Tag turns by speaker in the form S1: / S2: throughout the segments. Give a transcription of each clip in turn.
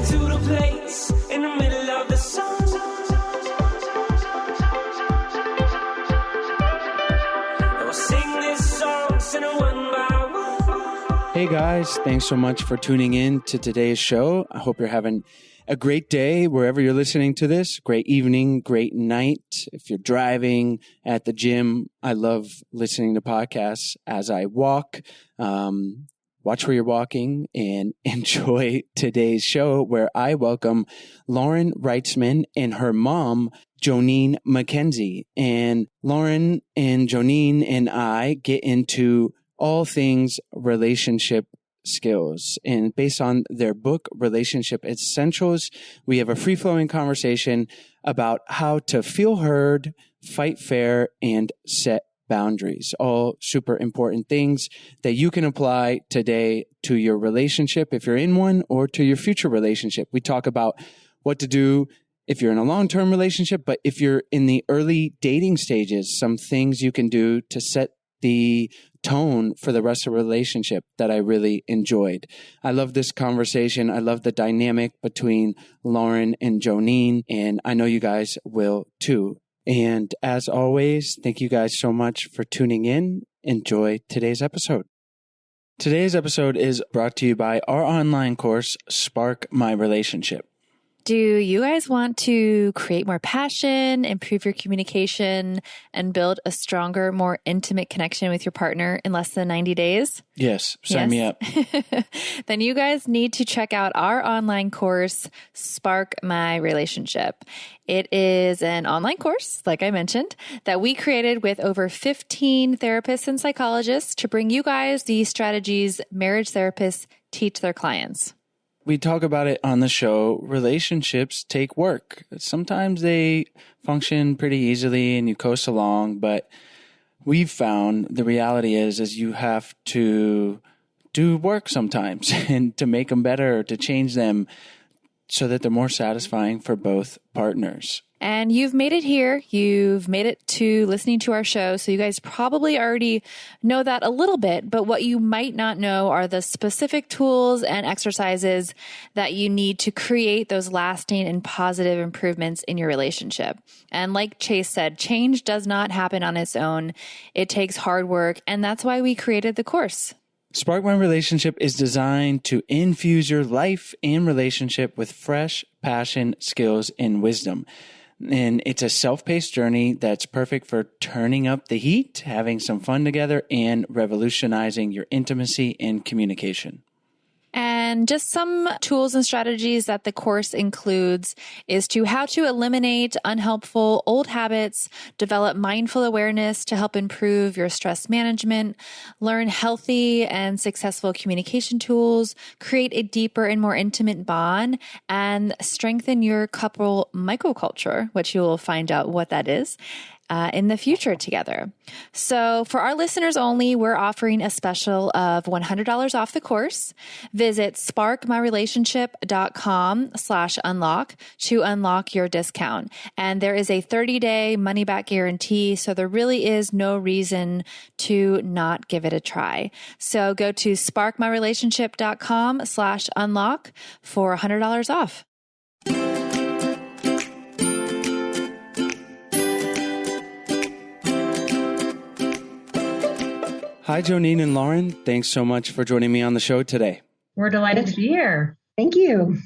S1: to the place in the middle of the sun. And we'll sing this song, sing it one by one.
S2: Hey guys, thanks so much for tuning in to today's show. I hope you're having a great day wherever you're listening to this. Great evening, great night. If you're driving, at the gym, I love listening to podcasts as I walk. Watch where you're walking and enjoy today's show where I welcome Lauren Reitsema and her mom, Joneen Mackenzie. And Lauren and Joneen and I get into all things relationship skills. And based on their book, Relationship Essentials, we have a free-flowing conversation about how to feel heard, fight fair, and set boundaries. All super important things that you can apply today to your relationship if you're in one or to your future relationship. We talk about what to do if you're in a long-term relationship, but if you're in the early dating stages, some things you can do to set the tone for the rest of the relationship that I really enjoyed. I love this conversation. I love the dynamic between Lauren and Joneen, and I know you guys will too. And as always, thank you guys so much for tuning in. Enjoy today's episode. Today's episode is brought to you by our online course, Spark My Relationship.
S3: Do you guys want to create more passion, improve your communication, and build a stronger, more intimate connection with your partner in less than 90 days?
S2: Yes, sign me up.
S3: Then you guys need to check out our online course, Spark My Relationship. It is an online course, like I mentioned, that we created with over 15 therapists and psychologists to bring you guys the strategies marriage therapists teach their clients.
S2: We talk about it on the show. Relationships take work. Sometimes they function pretty easily and you coast along, but we've found the reality is you have to do work sometimes and to make them better, to change them so that they're more satisfying for both partners.
S3: And you've made it here. You've made it to listening to our show. So you guys probably already know that a little bit, but what you might not know are the specific tools and exercises that you need to create those lasting and positive improvements in your relationship. And like Chase said, change does not happen on its own. It takes hard work. And that's why we created the course.
S2: Spark My Relationship is designed to infuse your life and relationship with fresh passion, skills, and wisdom. And it's a self-paced journey that's perfect for turning up the heat, having some fun together, and revolutionizing your intimacy and communication.
S3: And just some tools and strategies that the course includes is how to eliminate unhelpful old habits, develop mindful awareness to help improve your stress management, learn healthy and successful communication tools, create a deeper and more intimate bond, and strengthen your couple microculture, which you will find out what that is. In the future together. So for our listeners only, we're offering a special of $100 off the course. Visit sparkmyrelationship.com/unlock to unlock your discount. And there is a 30-day money-back guarantee, so there really is no reason to not give it a try. So go to sparkmyrelationship.com/unlock for $100 off.
S2: Hi, Joneen and Lauren. Thanks so much for joining me on the show today.
S4: We're delighted to be here.
S5: Thank you.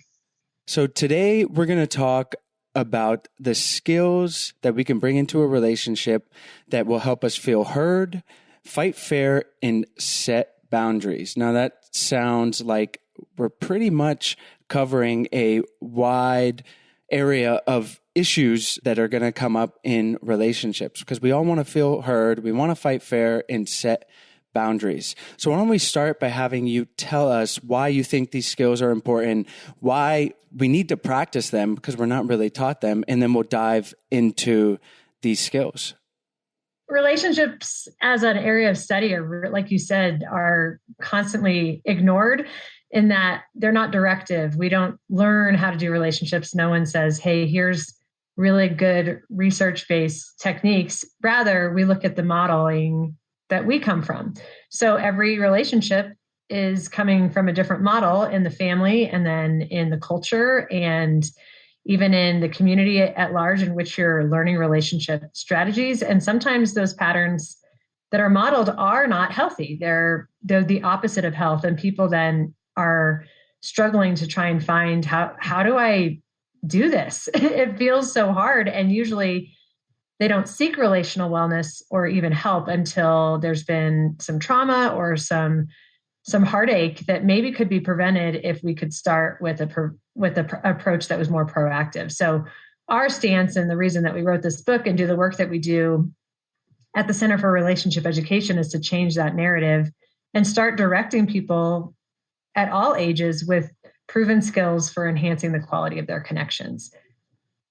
S2: So today we're going to talk about the skills that we can bring into a relationship that will help us feel heard, fight fair, and set boundaries. Now that sounds like we're pretty much covering a wide area of issues that are going to come up in relationships because we all want to feel heard. We want to fight fair and set boundaries. So why don't we start by having you tell us why you think these skills are important, why we need to practice them because we're not really taught them, and then we'll dive into these skills.
S4: Relationships as an area of study are, like you said, are constantly ignored in that they're not directive. We don't learn how to do relationships. No one says, hey, here's really good research-based techniques. Rather, we look at the modeling that we come from. So every relationship is coming from a different model in the family and then in the culture and even in the community at large in which you're learning relationship strategies. And sometimes those patterns that are modeled are not healthy. They're the opposite of health. And people then are struggling to try and find how do I do this? It feels so hard. And usually they don't seek relational wellness or even help until there's been some trauma or some heartache that maybe could be prevented if we could start with a approach that was more proactive. So our stance and the reason that we wrote this book and do the work that we do at the Center for Relationship Education is to change that narrative and start directing people at all ages with proven skills for enhancing the quality of their connections.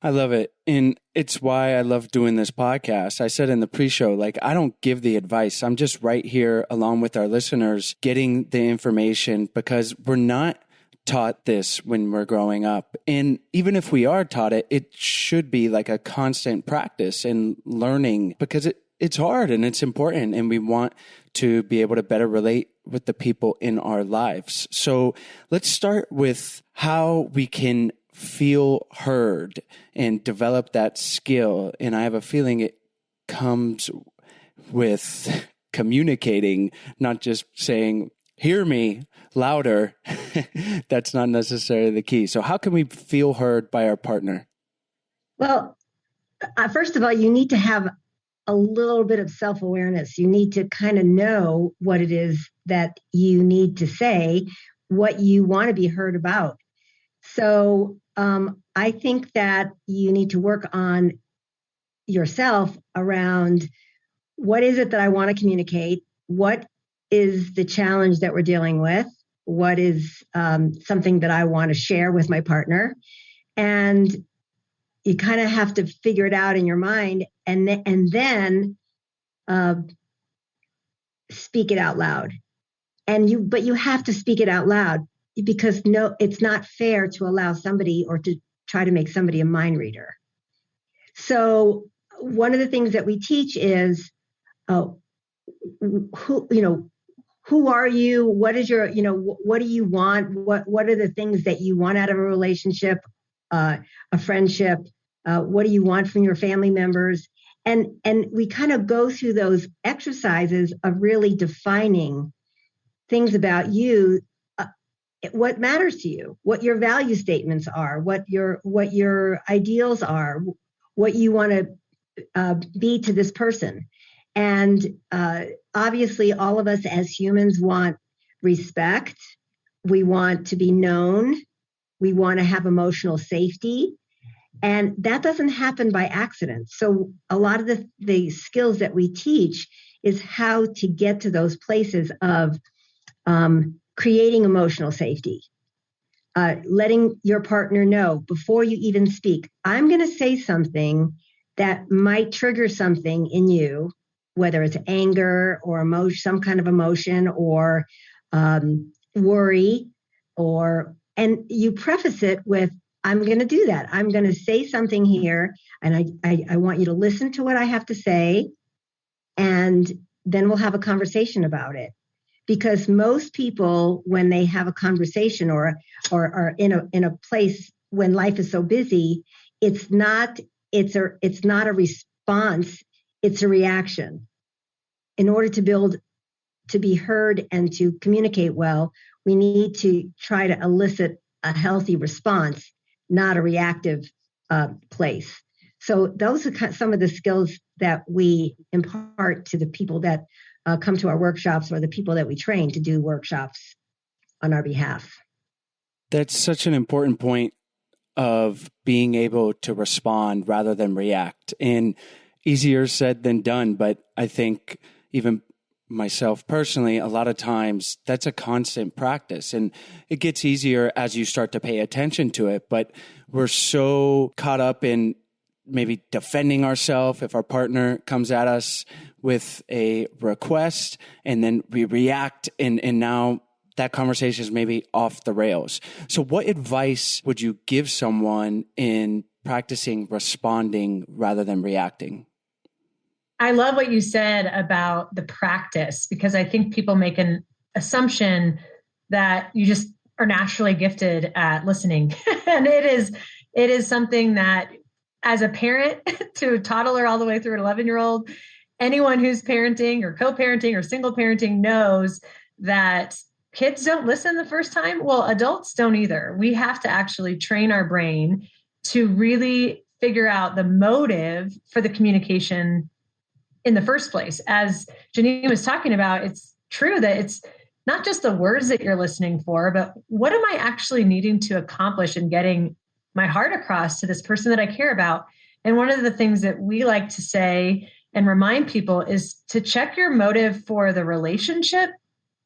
S2: I love it. And it's why I love doing this podcast. I said in the pre-show, like, I don't give the advice. I'm just right here along with our listeners, getting the information because we're not taught this when we're growing up. And even if we are taught it, it should be like a constant practice and learning because it's hard and it's important. And we want to be able to better relate with the people in our lives. So let's start with how we can feel heard and develop that skill. And I have a feeling it comes with communicating, not just saying, hear me louder. That's not necessarily the key. So how can we feel heard by our partner?
S5: Well, first of all, you need to have a little bit of self-awareness. You need to kind of know what it is that you need to say, what you want to be heard about. So I think that you need to work on yourself around what is it that I want to communicate? What is the challenge that we're dealing with? What is something that I want to share with my partner? And you kind of have to figure it out in your mind and then speak it out loud. But you have to speak it out loud because no, it's not fair to allow somebody or to try to make somebody a mind reader. So one of the things that we teach is who are you? What is your, what do you want? What are the things that you want out of a relationship, a friendship? What do you want from your family members? And we kind of go through those exercises of really defining things about you, what matters to you, what your value statements are, what your ideals are, what you want to be to this person. And obviously, all of us as humans want respect. We want to be known. We want to have emotional safety. And that doesn't happen by accident. So a lot of the skills that we teach is how to get to those places of creating emotional safety, letting your partner know before you even speak, I'm going to say something that might trigger something in you, whether it's anger or emotion, some kind of emotion or worry, and you preface it with, I'm going to do that. I'm going to say something here, and I want you to listen to what I have to say, and then we'll have a conversation about it. Because most people, when they have a conversation or are in a place when life is so busy, it's not a response, it's a reaction. In order to be heard and to communicate well, we need to try to elicit a healthy response, not a reactive place. So those are some of the skills that we impart to the people that come to our workshops or the people that we train to do workshops on our behalf.
S2: That's such an important point of being able to respond rather than react. And easier said than done, but I think even myself personally, a lot of times that's a constant practice and it gets easier as you start to pay attention to it. But we're so caught up in maybe defending ourselves if our partner comes at us with a request and then we react and now that conversation is maybe off the rails. So what advice would you give someone in practicing responding rather than reacting?
S4: I love what you said about the practice, because I think people make an assumption that you just are naturally gifted at listening. And it is something that, as a parent to a toddler all the way through an 11-year-old, anyone who's parenting or co-parenting or single parenting knows that kids don't listen the first time. Well, adults don't either. We have to actually train our brain to really figure out the motive for the communication in the first place. As Joneen was talking about, it's true that it's not just the words that you're listening for, but what am I actually needing to accomplish in getting my heart across to this person that I care about? And one of the things that we like to say and remind people is to check your motive for the relationship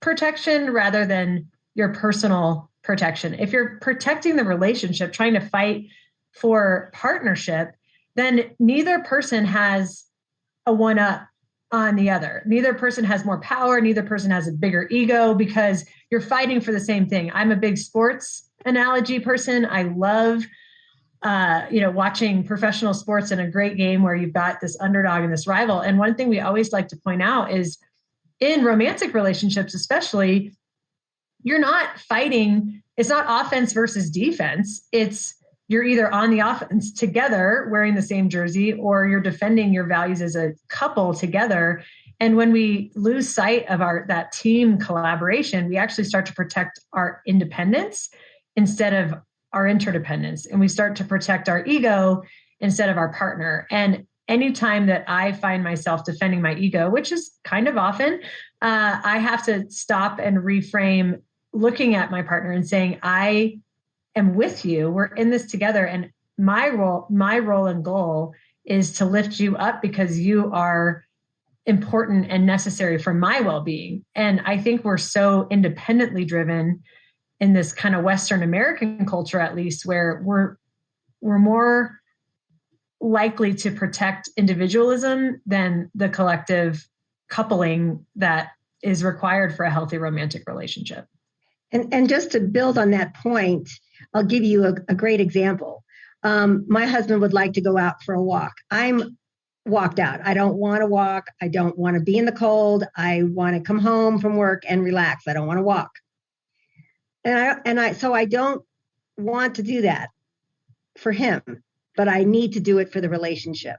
S4: protection rather than your personal protection. If you're protecting the relationship, trying to fight for partnership, then neither person has a one-up on the other. Neither person has more power. Neither person has a bigger ego because you're fighting for the same thing. I'm a big sports analogy person. I love watching professional sports in a great game where you've got this underdog and this rival. And one thing we always like to point out is in romantic relationships, especially, you're not fighting. It's not offense versus defense. It's you're either on the offense together wearing the same jersey, or you're defending your values as a couple together. And when we lose sight of that team collaboration, we actually start to protect our independence instead of our interdependence. And we start to protect our ego instead of our partner. And anytime that I find myself defending my ego, which is kind of often, I have to stop and reframe looking at my partner and saying, I am with you. We're in this together. And my role and goal is to lift you up because you are important and necessary for my well-being. And I think we're so independently driven in this kind of Western American culture, at least, where we're more likely to protect individualism than the collective coupling that is required for a healthy romantic relationship.
S5: And just to build on that point, I'll give you a great example. My husband would like to go out for a walk. I'm walked out. I don't want to walk. I don't want to be in the cold. I want to come home from work and relax. I don't want to walk. So I don't want to do that for him, but I need to do it for the relationship.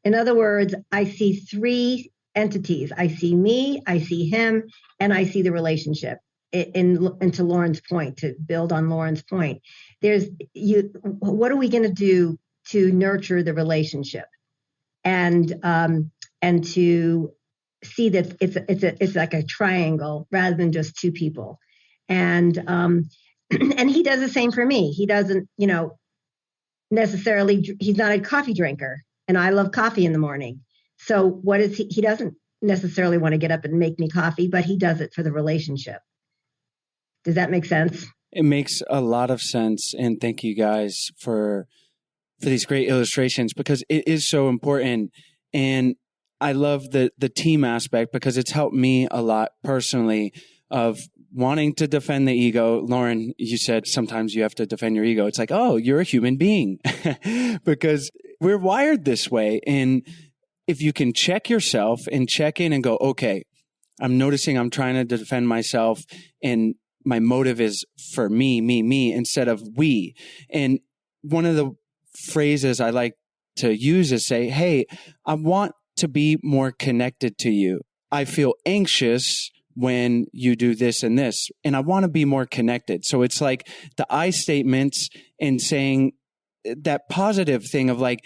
S5: In other words, I see three entities. I see me, I see him, and I see the relationship. And to Lauren's point, to build on Lauren's point, what are we going to do to nurture the relationship, and to see that it's like a triangle rather than just two people, and he does the same for me. He doesn't, necessarily. He's not a coffee drinker, and I love coffee in the morning. So what is he? He doesn't necessarily want to get up and make me coffee, but he does it for the relationship. Does that make sense?
S2: It makes a lot of sense. And thank you guys for these great illustrations, because it is so important. And I love the team aspect, because it's helped me a lot personally of wanting to defend the ego. Lauren, you said sometimes you have to defend your ego. It's like, oh, you're a human being because we're wired this way. And if you can check yourself and check in and go, okay, I'm noticing I'm trying to defend myself, and my motive is for me, instead of we. And one of the phrases I like to use is say, hey, I want to be more connected to you. I feel anxious when you do this and this, and I want to be more connected. So it's like the I statements and saying that positive thing of like,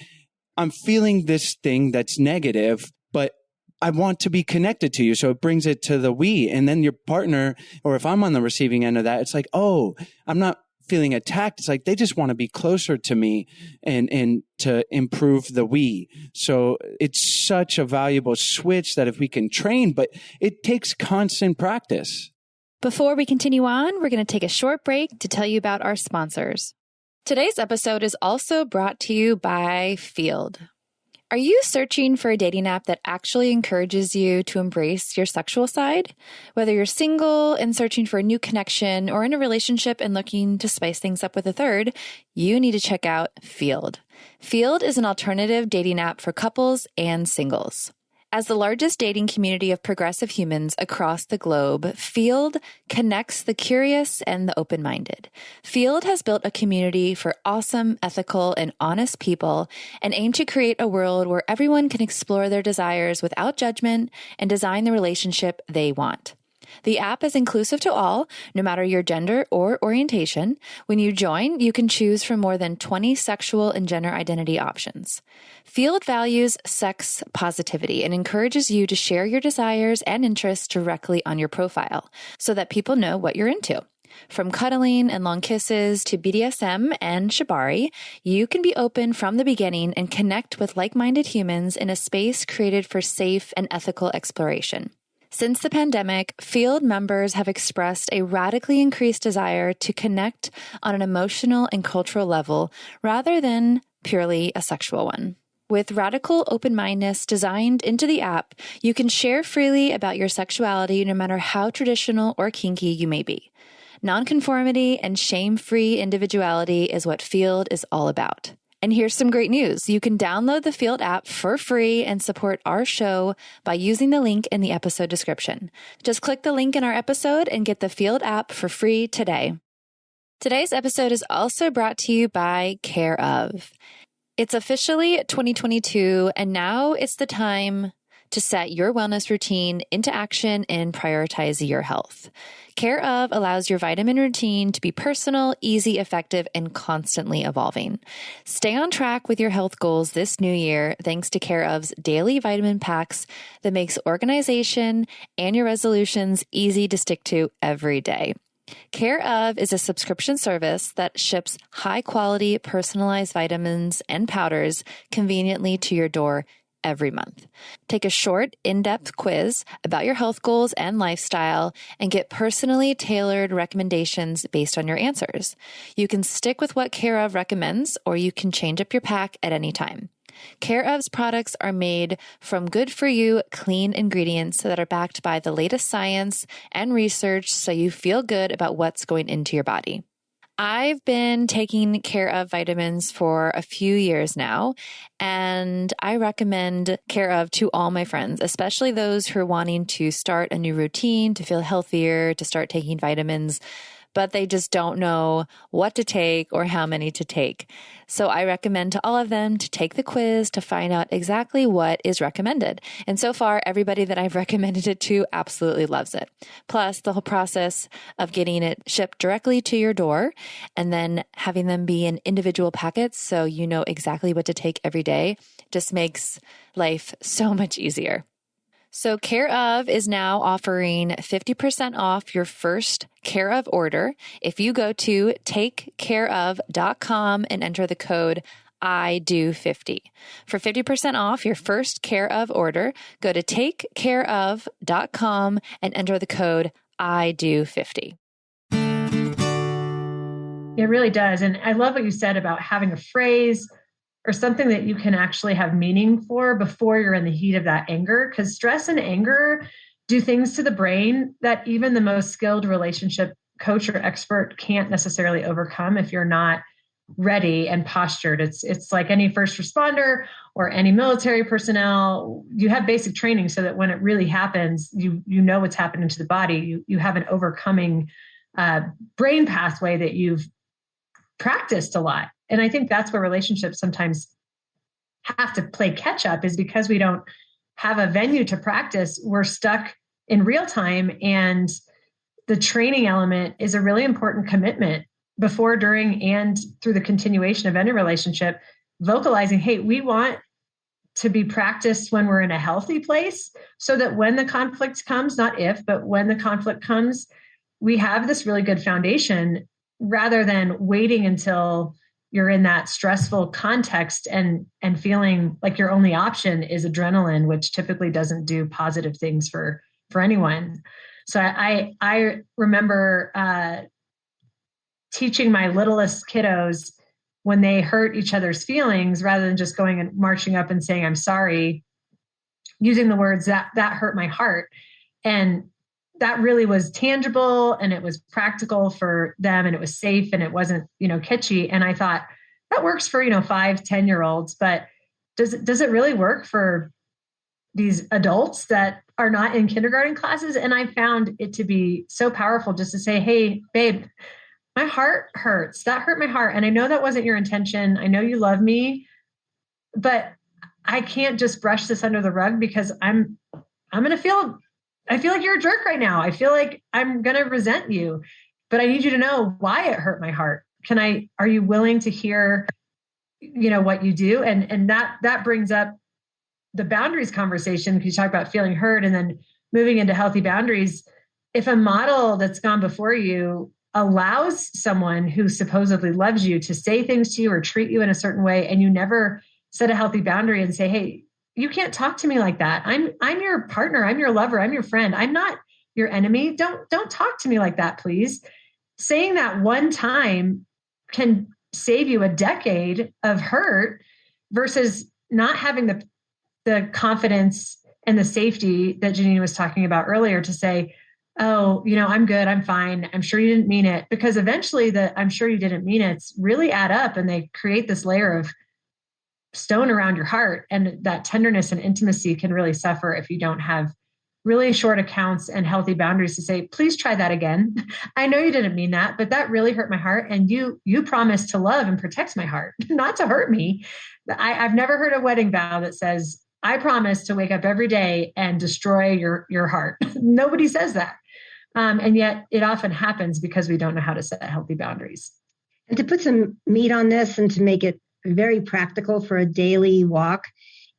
S2: I'm feeling this thing that's negative, but I want to be connected to you. So it brings it to the we. And then your partner, or if I'm on the receiving end of that, it's like, oh, I'm not feeling attacked. It's like they just want to be closer to me and to improve the we. So it's such a valuable switch that if we can train, but it takes constant practice.
S3: Before we continue on, we're going to take a short break to tell you about our sponsors. Today's episode is also brought to you by Field. Are you searching for a dating app that actually encourages you to embrace your sexual side? Whether you're single and searching for a new connection, or in a relationship and looking to spice things up with a third, you need to check out Field. Field is an alternative dating app for couples and singles. As the largest dating community of progressive humans across the globe, Field connects the curious and the open-minded. Field has built a community for awesome, ethical, and honest people and aim to create a world where everyone can explore their desires without judgment and design the relationship they want. The app is inclusive to all, no matter your gender or orientation. When you join, you can choose from more than 20 sexual and gender identity options. Field values sex positivity and encourages you to share your desires and interests directly on your profile so that people know what you're into. From cuddling and long kisses to BDSM and shibari, you can be open from the beginning and connect with like-minded humans in a space created for safe and ethical exploration. Since the pandemic, Field members have expressed a radically increased desire to connect on an emotional and cultural level rather than purely a sexual one. With radical open-mindedness designed into the app, you can share freely about your sexuality no matter how traditional or kinky you may be. Nonconformity and shame-free individuality is what Field is all about. And here's some great news. You can download the Field app for free and support our show by using the link in the episode description. Just click the link in our episode and get the Field app for free today. Today's episode is also brought to you by Care Of. It's officially 2022, and now it's the time to set your wellness routine into action and prioritize your health. Care Of allows your vitamin routine to be personal, easy, effective, and constantly evolving. Stay on track with your health goals this new year thanks to Care Of's daily vitamin packs that makes organization and your resolutions easy to stick to every day. Care Of is a subscription service that ships high-quality personalized vitamins and powders conveniently to your door every month. Take a short, in-depth quiz about your health goals and lifestyle and get personally tailored recommendations based on your answers. You can stick with what Care Of recommends, or you can change up your pack at any time. Care Of's products are made from good-for-you, clean ingredients that are backed by the latest science and research so you feel good about what's going into your body. I've been taking Care Of vitamins for a few years now, and I recommend Care Of to all my friends, especially those who are wanting to start a new routine, to feel healthier, to start taking vitamins, but they just don't know what to take or how many to take. So I recommend to all of them to take the quiz to find out exactly what is recommended. And so far, everybody that I've recommended it to absolutely loves it. Plus, the whole process of getting it shipped directly to your door and then having them be in individual packets so you know exactly what to take every day just makes life so much easier. So Care Of is now offering 50% off your first Care Of order if you go to takecareof.com and enter the code IDO50. For 50% off your first Care Of order, go to takecareof.com and enter the code IDO50.
S4: It really does. And I love what you said about having a phrase or something that you can actually have meaning for before you're in the heat of that anger, because stress and anger do things to the brain that even the most skilled relationship coach or expert can't necessarily overcome if you're not ready and postured. It's like any first responder or any military personnel. You have basic training so that when it really happens, you know what's happening to the body. You have an overcoming brain pathway that you've practiced a lot. And I think that's where relationships sometimes have to play catch up, is because we don't have a venue to practice. We're stuck in real time. And the training element is a really important commitment before, during, and through the continuation of any relationship, vocalizing, hey, we want to be practiced when we're in a healthy place so that when the conflict comes, not if, but when the conflict comes, we have this really good foundation rather than waiting until you're in that stressful context and feeling like your only option is adrenaline, which typically doesn't do positive things for anyone. So I remember teaching my littlest kiddos, when they hurt each other's feelings, rather than just going and marching up and saying, I'm sorry, using the words that hurt my heart. And that really was tangible and it was practical for them and it was safe and it wasn't, kitschy. And I thought that works for, 5, 10-year-olds, but does it really work for these adults that are not in kindergarten classes. And I found it to be so powerful just to say, hey, babe, my heart hurts. That hurt my heart. And I know that wasn't your intention. I know you love me, but I can't just brush this under the rug because I'm going to I feel like you're a jerk right now. I feel like I'm going to resent you, but I need you to know why it hurt my heart. Are you willing to hear, what you do? And that brings up the boundaries conversation. You talk about feeling heard and then moving into healthy boundaries. If a model that's gone before you allows someone who supposedly loves you to say things to you or treat you in a certain way, and you never set a healthy boundary and say, hey, you can't talk to me like that. I'm your partner. I'm your lover. I'm your friend. I'm not your enemy. Don't talk to me like that, please. Saying that one time can save you a decade of hurt versus not having the confidence and the safety that Joneen was talking about earlier to say, oh, I'm good. I'm fine. I'm sure you didn't mean it. Because eventually I'm sure you didn't mean it's really add up and they create this layer of stone around your heart. And that tenderness and intimacy can really suffer if you don't have really short accounts and healthy boundaries to say, please try that again. I know you didn't mean that, but that really hurt my heart. And you promised to love and protect my heart, not to hurt me. I've never heard a wedding vow that says, I promise to wake up every day and destroy your heart. Nobody says that. And yet it often happens because we don't know how to set healthy boundaries.
S5: And to put some meat on this and to make it very practical for a daily walk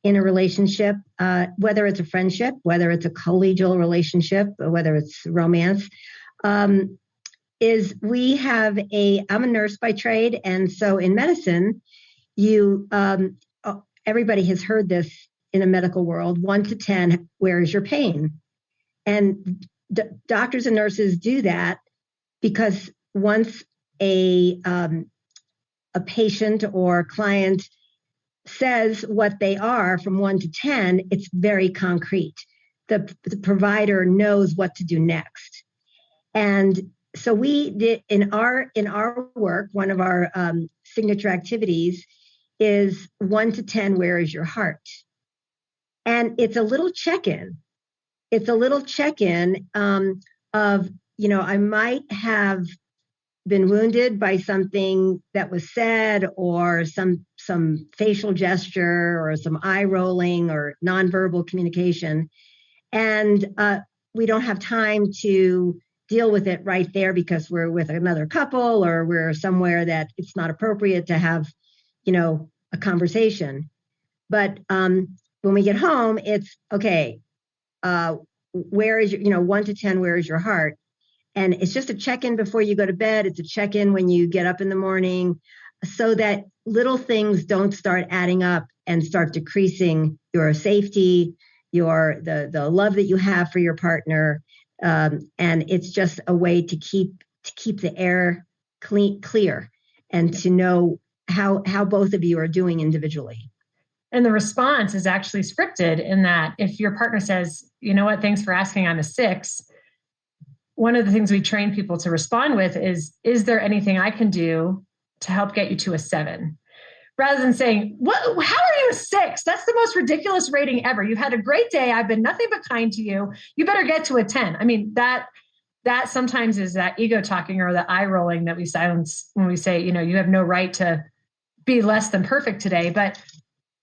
S5: in a relationship, whether it's a friendship, whether it's a collegial relationship, or whether it's romance, is I'm a nurse by trade. And so in medicine, everybody has heard this in a medical world, 1 to 10, where is your pain? And doctors and nurses do that because once a patient or client says what they are from 1 to 10, it's very concrete. The provider knows what to do next. And so we did in our work, one of our signature activities is 1 to 10, where is your heart? And it's a little check-in. It's a little check-in of, I might have been wounded by something that was said or some facial gesture or some eye rolling or nonverbal communication. And we don't have time to deal with it right there because we're with another couple or we're somewhere that it's not appropriate to have, a conversation. But when we get home, it's okay. Where is your, 1 to 10, where is your heart? And it's just a check-in before you go to bed. It's a check-in when you get up in the morning so that little things don't start adding up and start decreasing your safety, the love that you have for your partner. And it's just a way to keep the air clear and to know how both of you are doing individually.
S4: And the response is actually scripted in that if your partner says, you know what, thanks for asking, I'm a 6. One of the things we train people to respond with is there anything I can do to help get you to a 7? Rather than saying, how are you a 6? That's the most ridiculous rating ever. You've had a great day. I've been nothing but kind to you. You better get to a 10. I mean, that sometimes is that ego talking or the eye rolling that we silence when we say, you have no right to be less than perfect today. But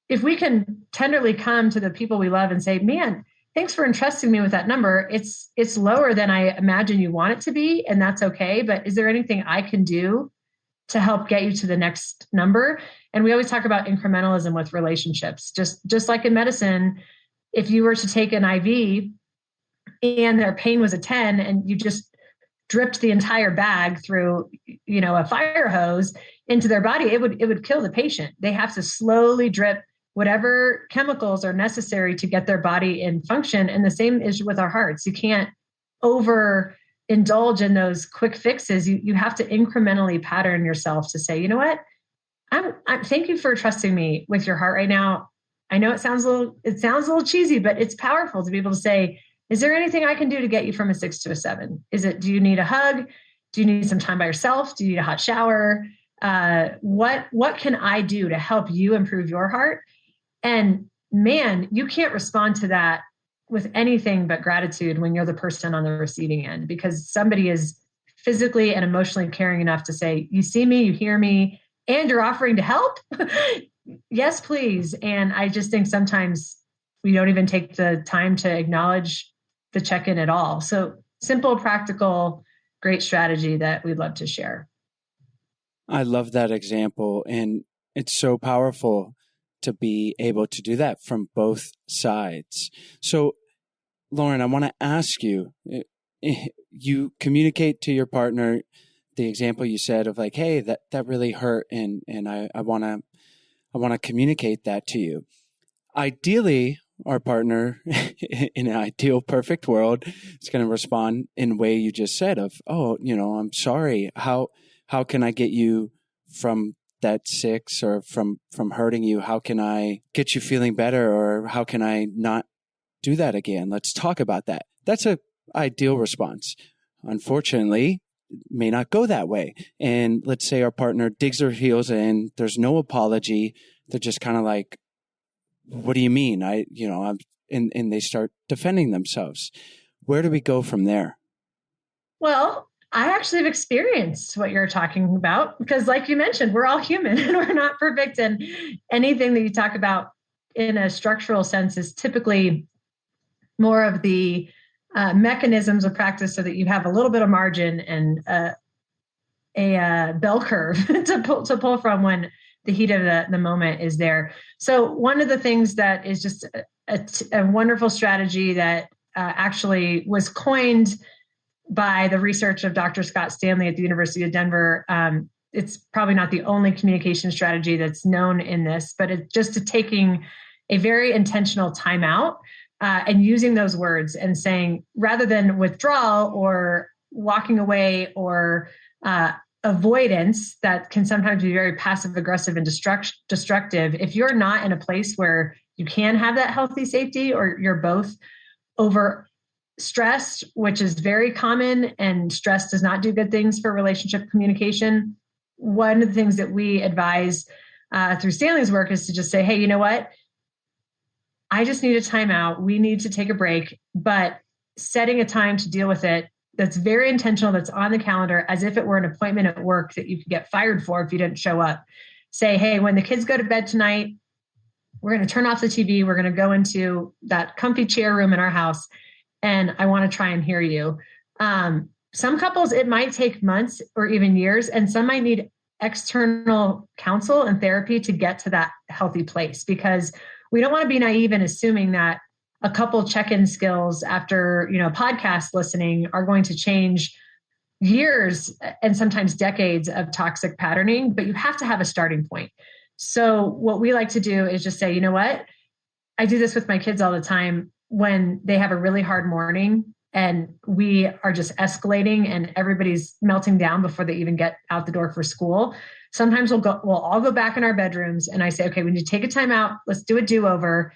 S4: if we can tenderly come to the people we love and say, man, thanks for entrusting me with that number. It's lower than I imagine you want it to be, and that's okay. But is there anything I can do to help get you to the next number? And we always talk about incrementalism with relationships. Just like in medicine, if you were to take an IV and their pain was a 10 and you just dripped the entire bag through, a fire hose into their body, it would kill the patient. They have to slowly drip whatever chemicals are necessary to get their body in function. And the same is with our hearts. You can't overindulge in those quick fixes. You have to incrementally pattern yourself to say, you know what? I'm thank you for trusting me with your heart right now. I know it sounds a little cheesy, but it's powerful to be able to say, is there anything I can do to get you from a 6 to a 7? Do you need a hug? Do you need some time by yourself? Do you need a hot shower? What can I do to help you improve your heart? And man, you can't respond to that with anything but gratitude when you're the person on the receiving end, because somebody is physically and emotionally caring enough to say, you see me, you hear me, and you're offering to help. Yes, please. And I just think sometimes we don't even take the time to acknowledge the check-in at all. So simple, practical, great strategy that we'd love to share.
S2: I love that example. And it's so powerful to be able to do that from both sides. So, Lauren, I want to ask you, you communicate to your partner the example you said of like, hey, that really hurt. And I want to communicate that to you. Ideally, our partner in an ideal perfect world is going to respond in a way you just said of, oh, I'm sorry. How can I get you from that 6 or from hurting you? How can I get you feeling better? Or how can I not do that again? Let's talk about that. That's an ideal response. Unfortunately, it may not go that way. And let's say our partner digs their heels in. There's no apology. They're just kind of like, what do you mean? And they start defending themselves. Where do we go from there?
S4: Well, I actually have experienced what you're talking about, because like you mentioned, we're all human and we're not perfect. And anything that you talk about in a structural sense is typically more of the mechanisms of practice so that you have a little bit of margin and a bell curve to pull from when the heat of the moment is there. So one of the things that is just a wonderful strategy that actually was coined by the research of Dr. Scott Stanley at the University of Denver. It's probably not the only communication strategy that's known in this, but it's just taking a very intentional timeout and using those words and saying, rather than withdrawal or walking away or avoidance that can sometimes be very passive aggressive and destructive. If you're not in a place where you can have that healthy safety, or you're both over stressed, which is very common, and stress does not do good things for relationship communication. One of the things that we advise through Stanley's work is to just say, hey, you know what? I just need a timeout. We need to take a break, but setting a time to deal with it that's very intentional, that's on the calendar, as if it were an appointment at work that you could get fired for if you didn't show up. Say, hey, when the kids go to bed tonight, we're going to turn off the TV. We're going to go into that comfy chair room in our house, and I want to try and hear you. Some couples, it might take months or even years, and some might need external counsel and therapy to get to that healthy place, because we don't want to be naive in assuming that a couple check-in skills after, podcast listening are going to change years and sometimes decades of toxic patterning, but you have to have a starting point. So what we like to do is just say, you know what? I do this with my kids all the time when they have a really hard morning and we are just escalating and everybody's melting down before they even get out the door for school. Sometimes we'll all go back in our bedrooms and I say, okay, we need to take a time out. Let's do a do-over.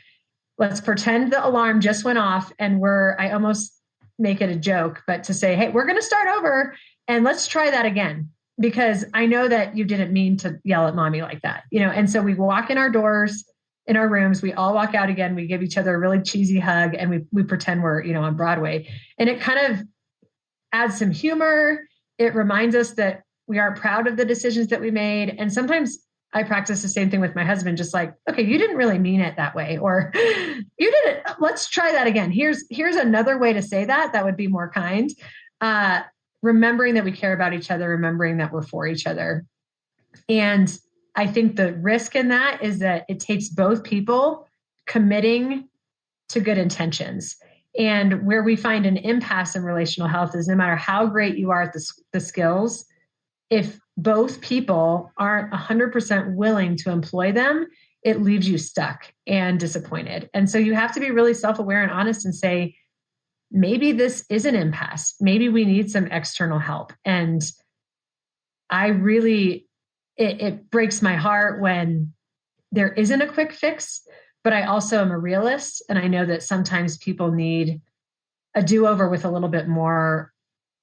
S4: Let's pretend the alarm just went off, and I almost make it a joke, but to say, hey, we're going to start over and let's try that again, because I know that you didn't mean to yell at mommy like that, and so we walk in our doors, in our rooms, we all walk out again, we give each other a really cheesy hug, and we pretend we're, on Broadway, and it kind of adds some humor. It reminds us that we are proud of the decisions that we made. And sometimes I practice the same thing with my husband, just like, okay, you didn't really mean it that way, or you didn't, let's try that again. Here's another way to say that would be more kind. Remembering that we care about each other, remembering that we're for each other. And I think the risk in that is that it takes both people committing to good intentions. And where we find an impasse in relational health is no matter how great you are at the skills, if both people aren't 100% willing to employ them, it leaves you stuck and disappointed. And so you have to be really self-aware and honest and say, maybe this is an impasse. Maybe we need some external help. And it breaks my heart when there isn't a quick fix, but I also am a realist. And I know that sometimes people need a do-over with a little bit more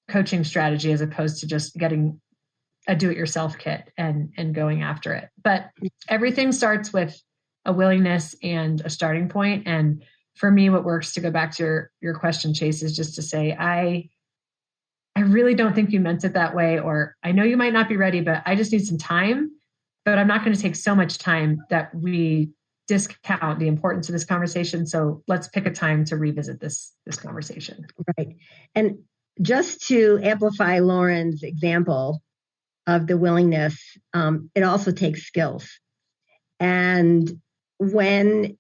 S4: coaching strategy as opposed to just getting a do-it-yourself kit and going after it. But everything starts with a willingness and a starting point. And for me, what works, to go back to your question, Chase, is just to say, I really don't think you meant it that way, or I know you might not be ready, but I just need some time. But I'm not going to take so much time that we discount the importance of this conversation. So let's pick a time to revisit this conversation.
S5: Right. And just to amplify Lauren's example of the willingness, it also takes skills. And when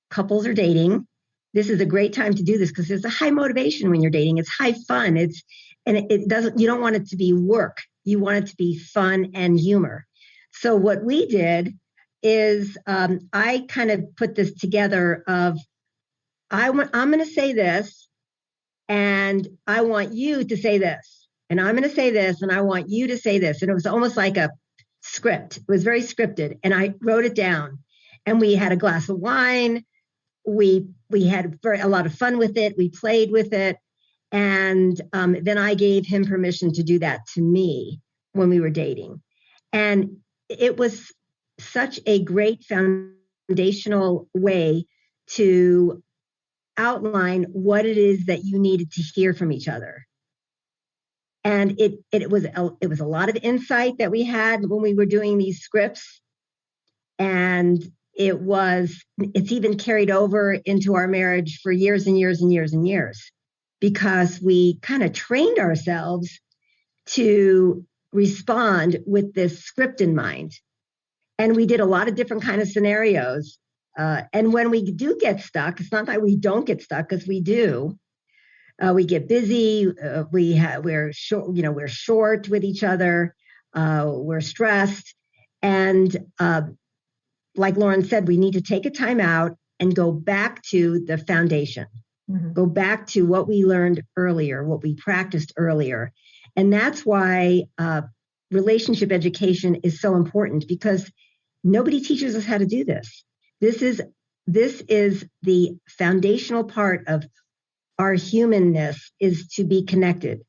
S5: couples are dating, this is a great time to do this because there's a high motivation when you're dating. It's high fun. You don't want it to be work. You want it to be fun and humor. So what we did is I kind of put this together of, I'm going to say this, and I want you to say this, and I'm going to say this, and I want you to say this. And it was almost like a script. It was very scripted. And I wrote it down, and we had a glass of wine. We had a lot of fun with it. We played with it. And then I gave him permission to do that to me when we were dating. And it was such a great foundational way to outline what it is that you needed to hear from each other. And it was a lot of insight that we had when we were doing these scripts. And it's even carried over into our marriage for years and years and years and years, because we kind of trained ourselves to respond with this script in mind. And we did a lot of different kind of scenarios. And when we do get stuck, it's not that we don't get stuck, because we do. We get busy. We're short with each other. We're stressed. And like Lauren said, we need to take a time out and go back to the foundation. Mm-hmm. Go back to what we learned earlier, what we practiced earlier. And that's why relationship education is so important, because nobody teaches us how to do this. This is the foundational part of our humanness, is to be connected.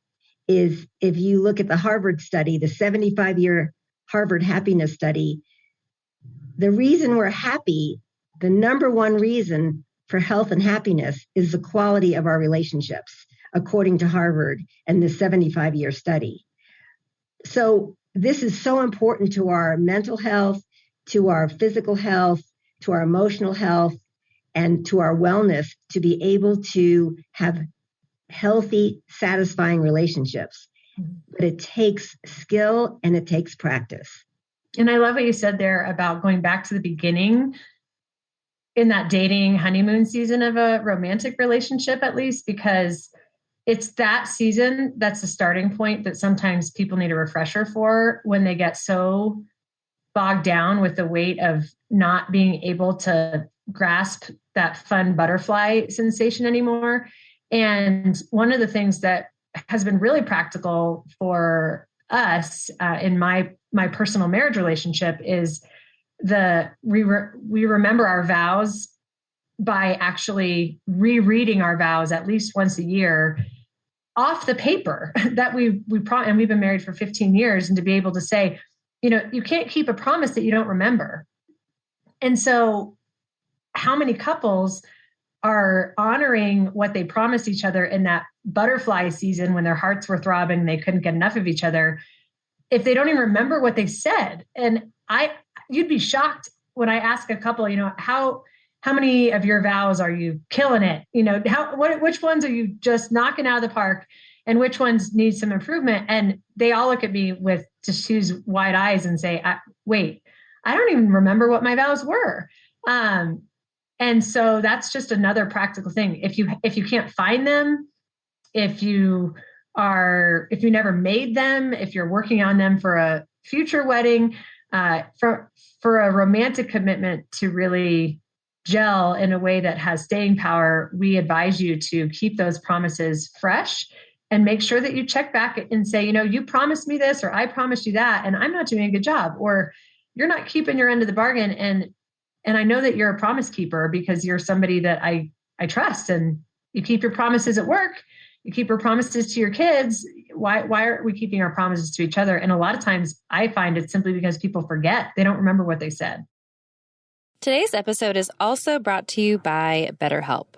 S5: Is if you look at the Harvard study, the 75-year Harvard happiness study, the reason we're happy, the number one reason for health and happiness, is the quality of our relationships, according to Harvard and the 75-year study. So this is so important to our mental health, to our physical health, to our emotional health, and to our wellness, to be able to have healthy, satisfying relationships. But it takes skill and it takes practice.
S4: And I love what you said there about going back to the beginning in that dating honeymoon season of a romantic relationship, at least, because it's that season that's the starting point that sometimes people need a refresher for when they get so bogged down with the weight of not being able to grasp that fun butterfly sensation anymore. And one of the things that has been really practical for us in my personal marriage relationship is we remember our vows by actually rereading our vows at least once a year off the paper that and we've been married for 15 years, and to be able to say, you can't keep a promise that you don't remember. And so how many couples are honoring what they promised each other in that butterfly season when their hearts were throbbing, they couldn't get enough of each other, if they don't even remember what they said? And you'd be shocked when I ask a couple, how many of your vows are you killing it? Which ones are you just knocking out of the park, and which ones need some improvement? And they all look at me with just huge wide eyes and say, wait, I don't even remember what my vows were. And so that's just another practical thing. If you can't find them, if you never made them, if you're working on them for a future wedding, for a romantic commitment to really gel in a way that has staying power, we advise you to keep those promises fresh and make sure that you check back and say, you promised me this, or I promised you that, and I'm not doing a good job, or you're not keeping your end of the bargain. And I know that you're a promise keeper because you're somebody that I trust, and you keep your promises at work. You keep your promises to your kids. Why aren't we keeping our promises to each other? And a lot of times I find it's simply because people forget. They don't remember what they said.
S3: Today's episode is also brought to you by BetterHelp.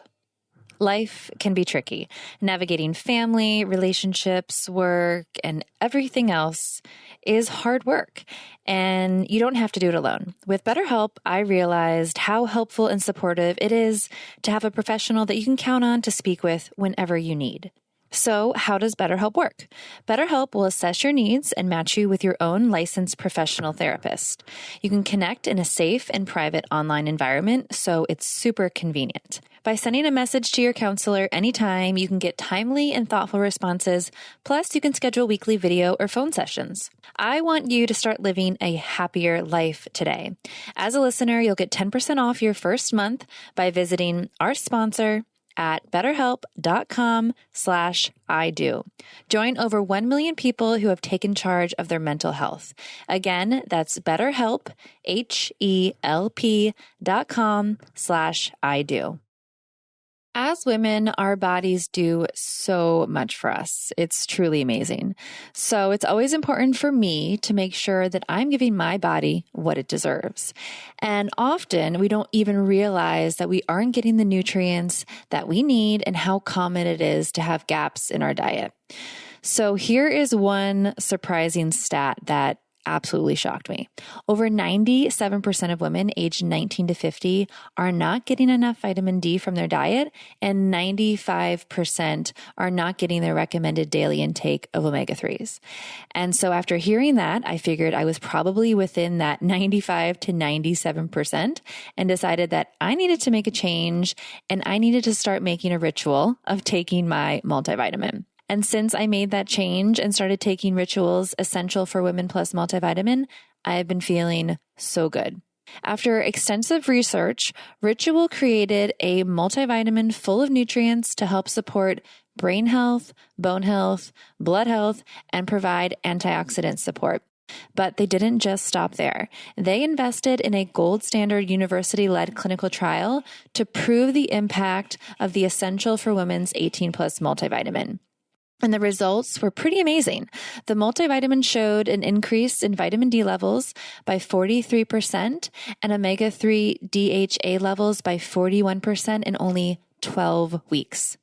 S3: Life can be tricky. Navigating family, relationships, work, and everything else is hard work. And you don't have to do it alone. With BetterHelp, I realized how helpful and supportive it is to have a professional that you can count on to speak with whenever you need. So how does BetterHelp work? BetterHelp will assess your needs and match you with your own licensed professional therapist. You can connect in a safe and private online environment, so it's super convenient. By sending a message to your counselor anytime, you can get timely and thoughtful responses. Plus, you can schedule weekly video or phone sessions. I want you to start living a happier life today. As a listener, you'll get 10% off your first month by visiting our sponsor at betterhelp.com/ido. Join over 1 million people who have taken charge of their mental health. Again, that's BetterHelp, HELP.com/ido. As women, our bodies do so much for us. It's truly amazing. So it's always important for me to make sure that I'm giving my body what it deserves. And often we don't even realize that we aren't getting the nutrients that we need and how common it is to have gaps in our diet. So here is one surprising stat that absolutely shocked me. Over 97% of women aged 19 to 50 are not getting enough vitamin D from their diet, and 95% are not getting their recommended daily intake of omega-3s. And so after hearing that, I figured I was probably within that 95 to 97% and decided that I needed to make a change and I needed to start making a ritual of taking my multivitamin. And since I made that change and started taking Ritual's Essential for Women Plus multivitamin, I have been feeling so good. After extensive research, Ritual created a multivitamin full of nutrients to help support brain health, bone health, blood health, and provide antioxidant support. But they didn't just stop there. They invested in a gold standard university-led clinical trial to prove the impact of the Essential for Women's 18 Plus multivitamin. And the results were pretty amazing. The multivitamin showed an increase in vitamin D levels by 43% and omega-3 DHA levels by 41% in only 12 weeks.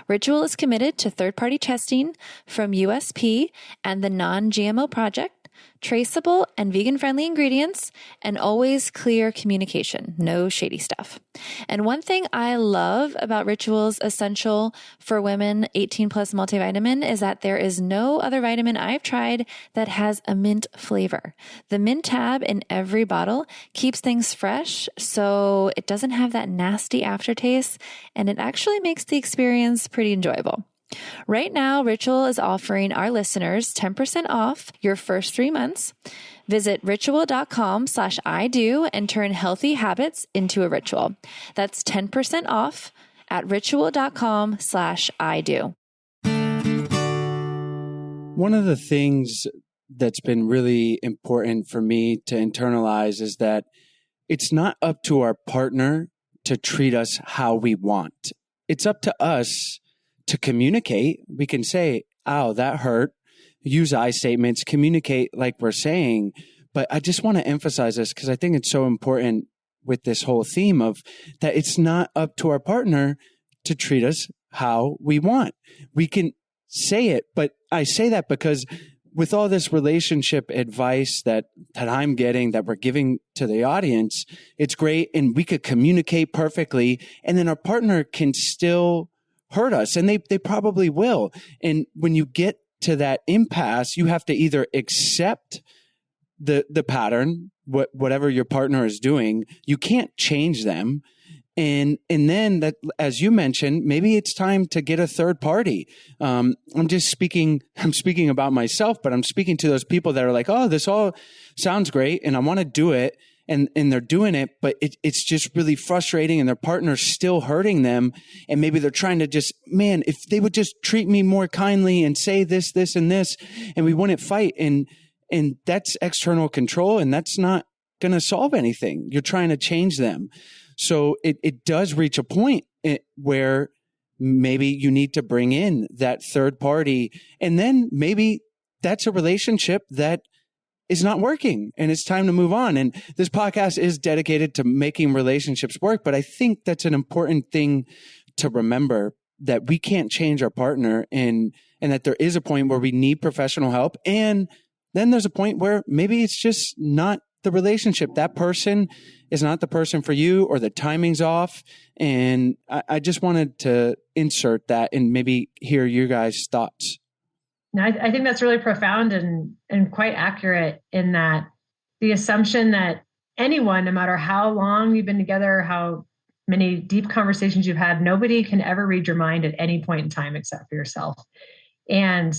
S3: Ritual is committed to third-party testing from USP and the Non-GMO Project, traceable and vegan-friendly ingredients, and always clear communication, no shady stuff. And one thing I love about Ritual's Essential for Women 18 Plus multivitamin is that there is no other vitamin I've tried that has a mint flavor. The mint tab in every bottle keeps things fresh, so it doesn't have that nasty aftertaste, and it actually makes the experience pretty enjoyable. Right now, Ritual is offering our listeners 10% off your first 3 months. Visit ritual.com/ido and turn healthy habits into a ritual. That's 10% off at ritual.com/ido.
S2: One of the things that's been really important for me to internalize is that it's not up to our partner to treat us how we want. It's up to us to communicate. We can say, "Ow, that hurt." Use I statements, communicate like we're saying. But I just want to emphasize this because I think it's so important with this whole theme of that it's not up to our partner to treat us how we want. We can say it, but I say that because with all this relationship advice that I'm getting, that we're giving to the audience, it's great. And we could communicate perfectly. And then our partner can still hurt us, and they probably will. And when you get to that impasse, you have to either accept the pattern, whatever your partner is doing. You can't change them. And then that, as you mentioned, maybe it's time to get a third party. I'm speaking about myself, but I'm speaking to those people that are like, "Oh, this all sounds great and I want to do it." And they're doing it, but it's just really frustrating, and their partner's still hurting them. And maybe they're trying to just, man, if they would just treat me more kindly and say this, this, and this, and we wouldn't fight. And that's external control, and that's not going to solve anything. You're trying to change them. So it does reach a point where maybe you need to bring in that third party. And then maybe that's a relationship that is not working and it's time to move on. And this podcast is dedicated to making relationships work. But I think that's an important thing to remember, that we can't change our partner, and that there is a point where we need professional help. And then there's a point where maybe it's just not the relationship. That person is not the person for you, or the timing's off. And I just wanted to insert that and maybe hear your guys' thoughts.
S4: No, I think that's really profound and quite accurate, in that the assumption that anyone, no matter how long you've been together, how many deep conversations you've had, nobody can ever read your mind at any point in time except for yourself. And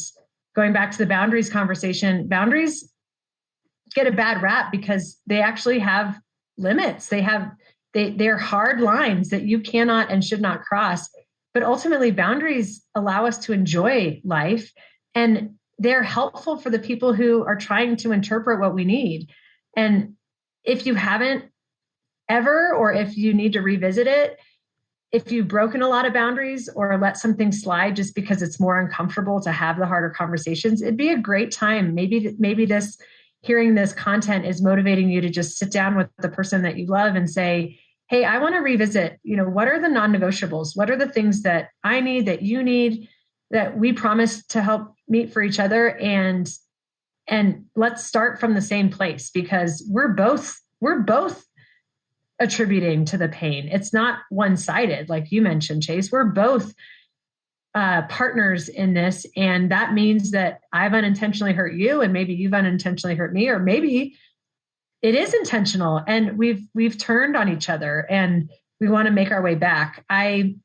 S4: going back to the boundaries conversation, boundaries get a bad rap because they actually have limits. They're hard lines that you cannot and should not cross. But ultimately, boundaries allow us to enjoy life. And they're helpful for the people who are trying to interpret what we need. And if you haven't ever, or if you need to revisit it, if you've broken a lot of boundaries or let something slide just because it's more uncomfortable to have the harder conversations, it'd be a great time. Maybe hearing this content is motivating you to just sit down with the person that you love and say, hey, I want to revisit, what are the non-negotiables? What are the things that I need, that you need, that we promise to help meet for each other? And let's start from the same place, because we're both attributing to the pain. It's not one-sided, like you mentioned, Chase. We're both partners in this. And that means that I've unintentionally hurt you, and maybe you've unintentionally hurt me, or maybe it is intentional and we've turned on each other and we want to make our way back. I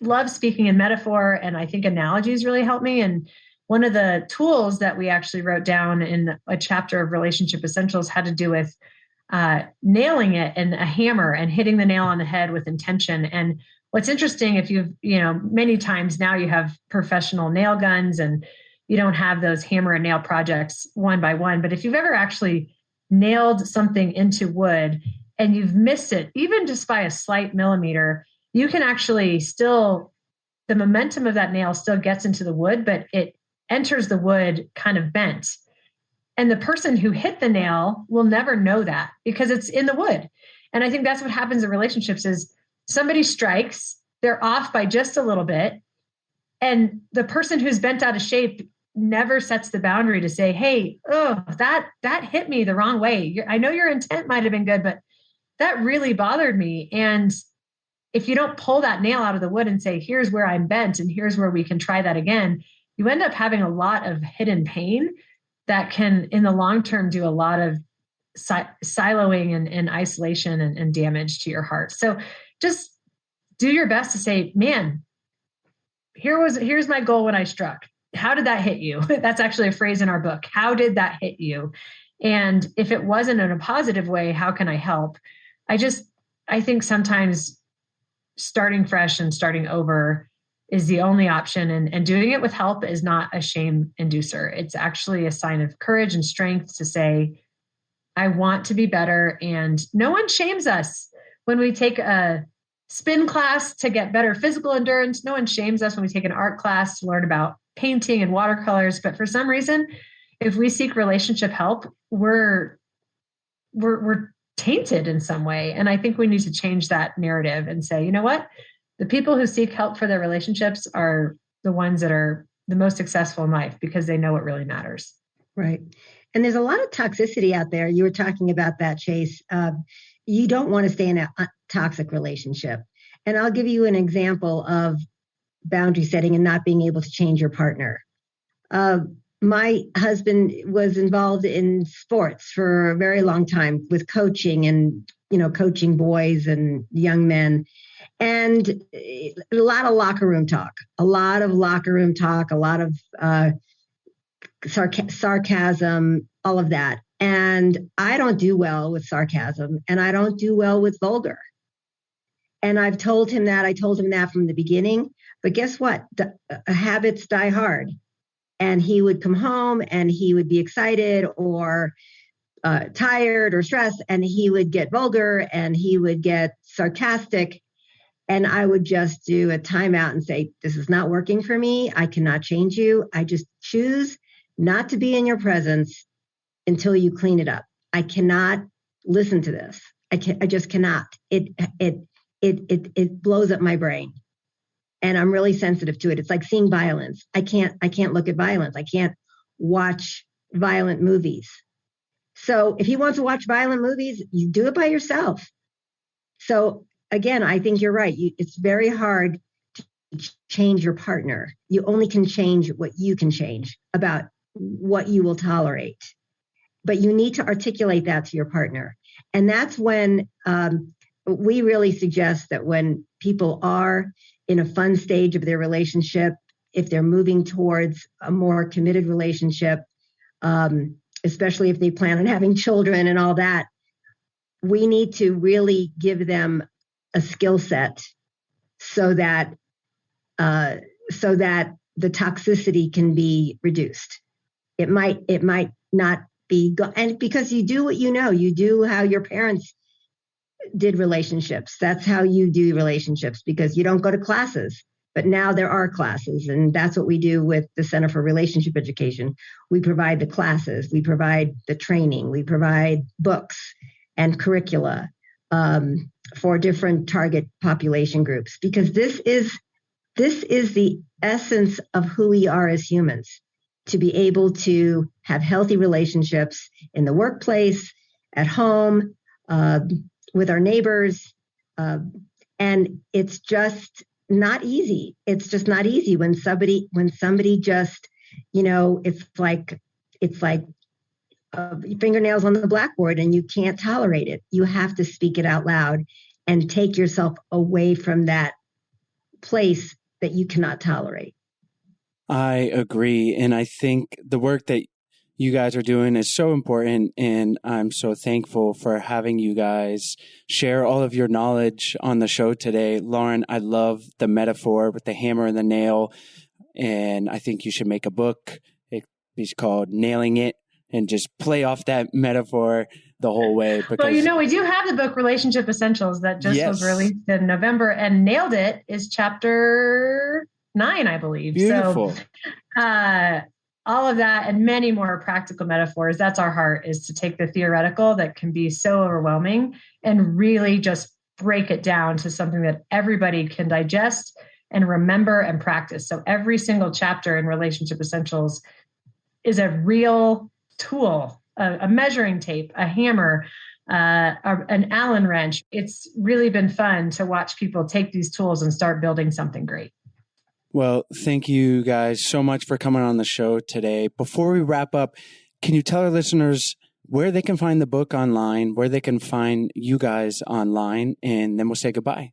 S4: love speaking in metaphor, and I think analogies really help me. And one of the tools that we actually wrote down in a chapter of Relationship Essentials had to do with nailing it, and a hammer, and hitting the nail on the head with intention. And what's interesting, if many times now you have professional nail guns and you don't have those hammer and nail projects one by one. But if you've ever actually nailed something into wood and you've missed it, even just by a slight millimeter, you can actually the momentum of that nail still gets into the wood, but it enters the wood kind of bent. And the person who hit the nail will never know that because it's in the wood. And I think that's what happens in relationships is somebody strikes, they're off by just a little bit. And the person who's bent out of shape never sets the boundary to say, hey, that hit me the wrong way. I know your intent might've been good, but that really bothered me. And if you don't pull that nail out of the wood and say, here's where I'm bent and here's where we can try that again, you end up having a lot of hidden pain that can, in the long term, do a lot of siloing and isolation and damage to your heart. So just do your best to say, man, here's my goal when I struck. How did that hit you? That's actually a phrase in our book. How did that hit you? And if it wasn't in a positive way, how can I help? I think sometimes starting fresh and starting over is the only option. And doing it with help is not a shame inducer. It's actually a sign of courage and strength to say, I want to be better. And no one shames us when we take a spin class to get better physical endurance. No one shames us when we take an art class to learn about painting and watercolors. But for some reason, if we seek relationship help, we're tainted in some way. And I think we need to change that narrative and say, you know what? The people who seek help for their relationships are the ones that are the most successful in life because they know what really matters.
S5: Right. And there's a lot of toxicity out there. You were talking about that, Chase. You don't want to stay in a toxic relationship. And I'll give you an example of boundary setting and not being able to change your partner. My husband was involved in sports for a very long time with coaching and, coaching boys and young men. And a lot of locker room talk, a lot of sarcasm, all of that. And I don't do well with sarcasm, and I don't do well with vulgar. And I've told him that. I told him that from the beginning. But guess what? Habits die hard. And he would come home and he would be excited or tired or stressed, and he would get vulgar and he would get sarcastic. And I would just do a timeout and say, this is not working for me. I cannot change you. I just choose not to be in your presence until you clean it up. I cannot listen to this. I just cannot. It blows up my brain. And I'm really sensitive to it. It's like seeing violence. I can't look at violence. I can't watch violent movies. So if he wants to watch violent movies, you do it by yourself. So again, I think you're right. It's very hard to change your partner. You only can change what you can change about what you will tolerate. But you need to articulate that to your partner. And that's when we really suggest that when people are in a fun stage of their relationship, if they're moving towards a more committed relationship, especially if they plan on having children and all that, we need to really give them a skill set so that the toxicity can be reduced. It might not be, and because you do what you do how your parents did relationships. That's how you do relationships, because you don't go to classes. But now there are classes, and that's what we do with the Center for Relationship Education. We provide the classes, we provide the training, we provide books and curricula for different target population groups, because this is the essence of who we are as humans, to be able to have healthy relationships in the workplace, at home, with our neighbors. And it's just not easy. It's just not easy when somebody just, it's like fingernails on the blackboard and you can't tolerate it. You have to speak it out loud and take yourself away from that place that you cannot tolerate.
S2: I agree. And I think the work that you guys are doing is so important. And I'm so thankful for having you guys share all of your knowledge on the show today. Lauren, I love the metaphor with the hammer and the nail. And I think you should make a book. It's called Nailing It, and just play off that metaphor the whole way. Because,
S4: well, we do have the book Relationship Essentials that just was released in November, and Nailed It is chapter 9, I believe.
S2: Beautiful.
S4: So, all of that and many more practical metaphors. That's our heart, is to take the theoretical that can be so overwhelming and really just break it down to something that everybody can digest and remember and practice. So every single chapter in Relationship Essentials is a real tool, a measuring tape, a hammer, an Allen wrench. It's really been fun to watch people take these tools and start building something great.
S2: Well, thank you guys so much for coming on the show today. Before we wrap up, can you tell our listeners where they can find the book online, where they can find you guys online, and then we'll say goodbye?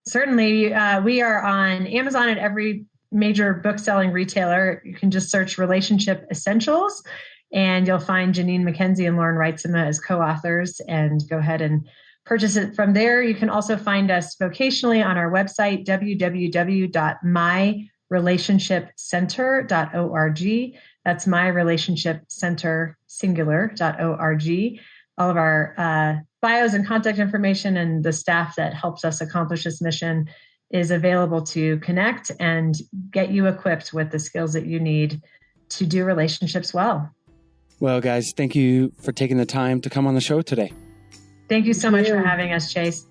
S4: Certainly. We are on Amazon and every major book-selling retailer. You can just search Relationship Essentials, and you'll find Joneen, Mackenzie, and Lauren Reitsema as co-authors, and go ahead and purchase it from there. You can also find us vocationally on our website, www.myrelationshipcenter.org. That's myrelationshipcenter, singular.org. All of our bios and contact information and the staff that helps us accomplish this mission is available to connect and get you equipped with the skills that you need to do relationships well.
S2: Well, guys, thank you for taking the time to come on the show today.
S4: Thank you so much for having us, Chase.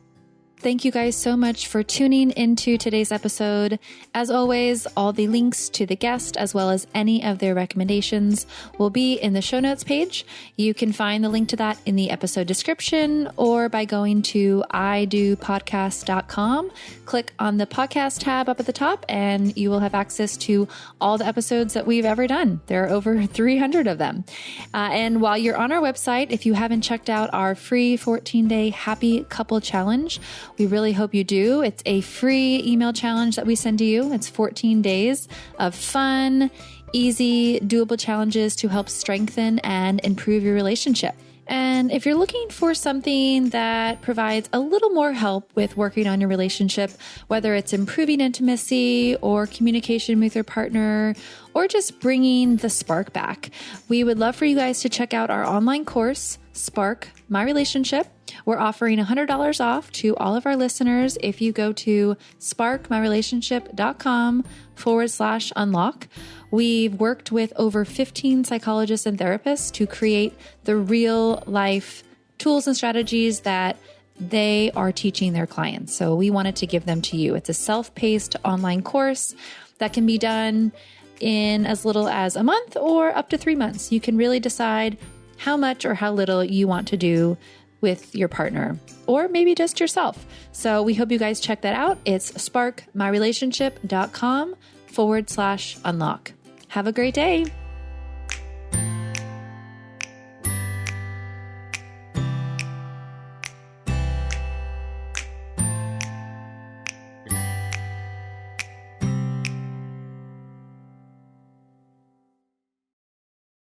S3: Thank you guys so much for tuning into today's episode. As always, all the links to the guest, as well as any of their recommendations, will be in the show notes page. You can find the link to that in the episode description or by going to idopodcast.com. Click on the podcast tab up at the top, and you will have access to all the episodes that we've ever done. There are over 300 of them. And while you're on our website, if you haven't checked out our free 14-day Happy Couple Challenge, we really hope you do. It's a free email challenge that we send to you. It's 14 days of fun, easy, doable challenges to help strengthen and improve your relationship. And if you're looking for something that provides a little more help with working on your relationship, whether it's improving intimacy or communication with your partner, or just bringing the spark back. We would love for you guys to check out our online course, Spark My Relationship. We're offering $100 off to all of our listeners if you go to sparkmyrelationship.com/unlock. We've worked with over 15 psychologists and therapists to create the real life tools and strategies that they are teaching their clients. So we wanted to give them to you. It's a self-paced online course that can be done in as little as a month or up to 3 months. You can really decide how much or how little you want to do with your partner, or maybe just yourself. So we hope you guys check that out. It's sparkmyrelationship.com/unlock. Have a great day.